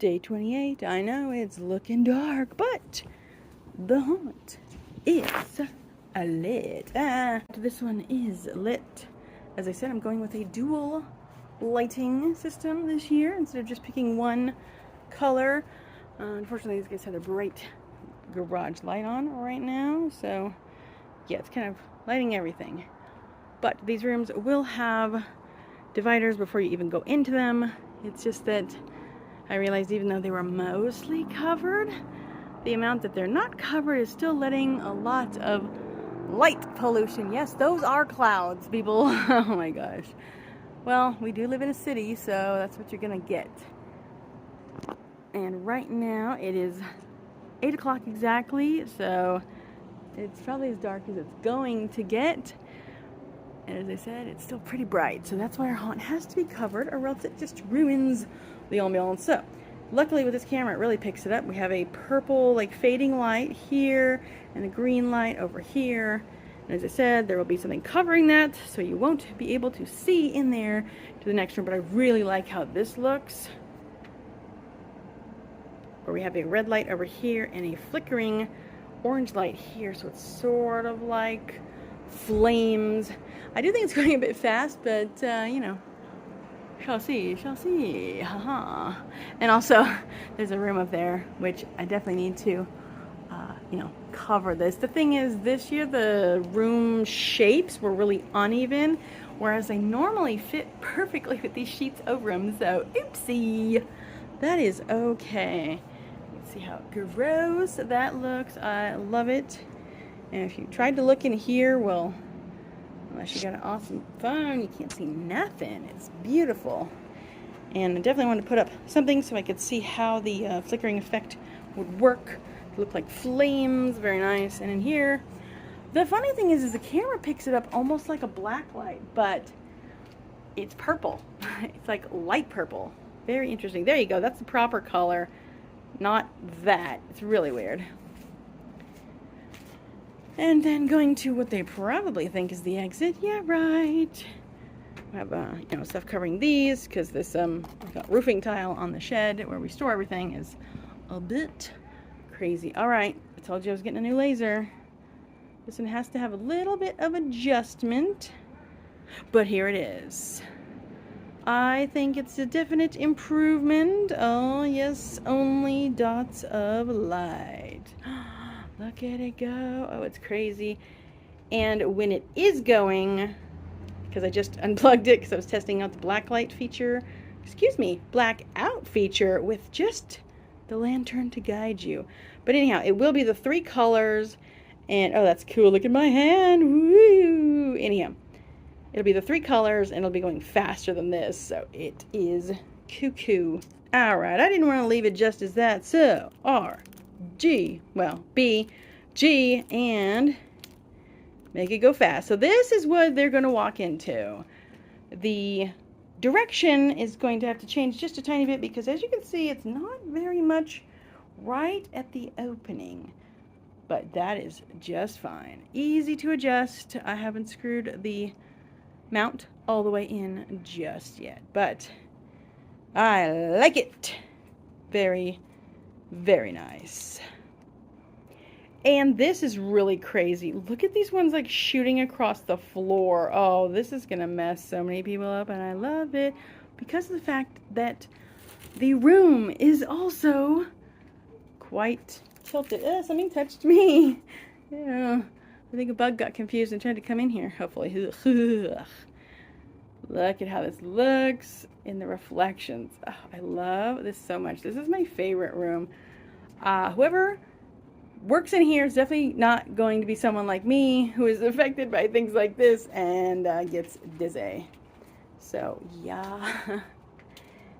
Day 28. I know it's looking dark, but the haunt is lit. This one is lit. As I said, I'm going with a dual lighting system this year instead of just picking one color. Unfortunately, these guys have a bright garage light on right now, so yeah, it's kind of lighting everything. But these rooms will have dividers before you even go into them. It's just that I realized even though they were mostly covered, the amount that they're not covered is still letting a lot of light pollution. Yes, those are clouds, people. Oh my gosh. Well, we do live in a city, so that's what you're gonna get. And right now it is 8 o'clock exactly, so it's probably as dark as it's going to get. And as I said, it's still pretty bright, so that's why our haunt has to be covered, or else it just ruins the ambiance. So, luckily with this camera, it really picks it up. We have a purple, like, fading light here, and a green light over here. And as I said, there will be something covering that, so you won't be able to see in there to the next room. But I really like how this looks, where we have a red light over here and a flickering orange light here, so it's sort of like flames. I do think it's going a bit fast, but you know, shall see, haha. And also, there's a room up there, which I definitely need to, you know, cover this. The thing is, this year the room shapes were really uneven, whereas they normally fit perfectly with these sheets over them, so oopsie. That is okay. Let's see how gross that looks. I love it. And if you tried to look in here, well, unless you got an awesome phone, you can't see nothing. It's beautiful. And I definitely wanted to put up something so I could see how the flickering effect would work. It looked like flames, very nice. And in here, the funny thing is the camera picks it up almost like a black light, but it's purple. It's like light purple. Very interesting. There you go. That's the proper color, not that. It's really weird. And then going to what they probably think is the exit. Yeah, right. We have, you know, stuff covering these because this we've got roofing tile on the shed where we store everything is a bit crazy. All right, I told you I was getting a new laser. This one has to have a little bit of adjustment, but here it is. I think it's a definite improvement. Oh yes, only dots of light. Look at it go. Oh, it's crazy. And when it is going, because I just unplugged it because I was testing out the black light feature, black out feature with just the lantern to guide you. But anyhow, it will be the 3 colors. And oh, that's cool. Look at my hand. Woo! Anyhow, it'll be the 3 colors and it'll be going faster than this. So it is cuckoo. All right, I didn't want to leave it just as that. So B, G, and make it go fast. So this is what they're going to walk into. The direction is going to have to change just a tiny bit because as you can see, it's not very much right at the opening. But that is just fine. Easy to adjust. I haven't screwed the mount all the way in just yet, but I like it. Very, very nice. And this is really crazy. Look at these ones like shooting across the floor. Oh, this is gonna mess so many people up, and I love it because of the fact that the room is also quite tilted. Something touched me. Yeah, I think a bug got confused and tried to come in here. Hopefully. Look at how this looks in the reflections. Oh, I love this so much. This is my favorite room. Whoever works in here is definitely not going to be someone like me who is affected by things like this and gets dizzy. So yeah,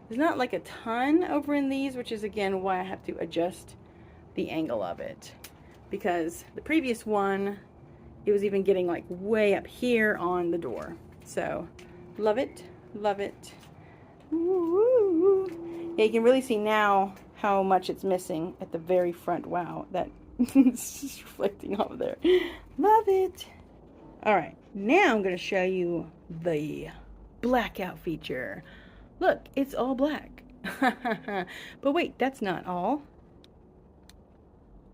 there's not like a ton over in these, which is again why I have to adjust the angle of it, because the previous one, it was even getting like way up here on the door. So love it, love it. Ooh. Yeah, you can really see now how much it's missing at the very front. Wow, that it's just reflecting off there. Love it. All right, now I'm going to show you the blackout feature. Look, it's all black. But wait, that's not all.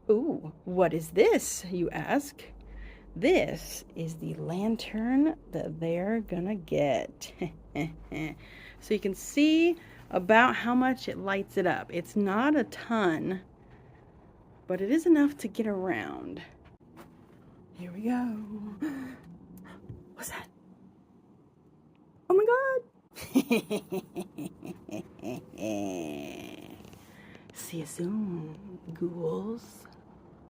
Ooh, what is this, you ask? This is the lantern that they're gonna get. So you can see about how much it lights it up. It's not a ton, but it is enough to get around. Here we go. What's that? Oh my God! See you soon, ghouls.